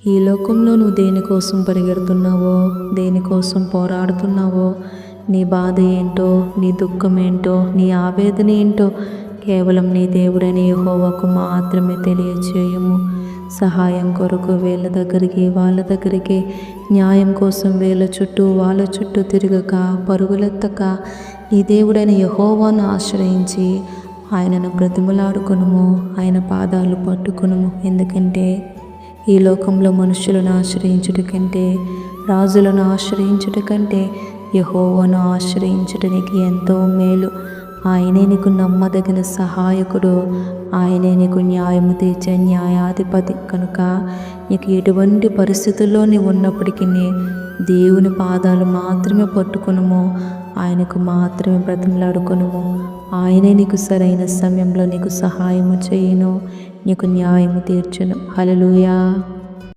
ఈ లోకంలో నువ్వు దేనికోసం పరిగెడుతున్నావో, దేనికోసం పోరాడుతున్నావో, నీ బాధ ఏంటో, నీ దుఃఖం ఏంటో, నీ ఆవేదన ఏంటో కేవలం నీ దేవుడైన యెహోవాకు మాత్రమే తెలియచేయము. సహాయం కొరకు వీళ్ళ దగ్గరికి వాళ్ళ దగ్గరికి, న్యాయం కోసం వీళ్ళ చుట్టూ వాళ్ళ చుట్టూ తిరగక, పరుగులెత్తక నీ దేవుడైన యెహోవాను ఆశ్రయించి ఆయనను బ్రతిమలాడుకొనుము, ఆయన పాదాలు పట్టుకొనుము. ఎందుకంటే ఈ లోకంలో మనుషులను ఆశ్రయించుట కంటే, రాజులను ఆశ్రయించుట కంటే యెహోవాను ఆశ్రయించుట నీకు ఎంతో మేలు. ఆయనే నీకు నమ్మదగిన సహాయకుడు, ఆయనే నీకు న్యాయము తీర్చే న్యాయాధిపతి. కనుక నీకు ఎటువంటి పరిస్థితుల్లో నీవు ఉన్నప్పటికీ దేవుని పాదాలు మాత్రమే పట్టుకొనుము, ఆయనకు మాత్రమే బ్రతిమలాడుకొనుము. ఆయనే నీకు సరైన సమయంలో నీకు సహాయము చేయును, నీకు న్యాయము తీర్చును. హల్లెలూయా.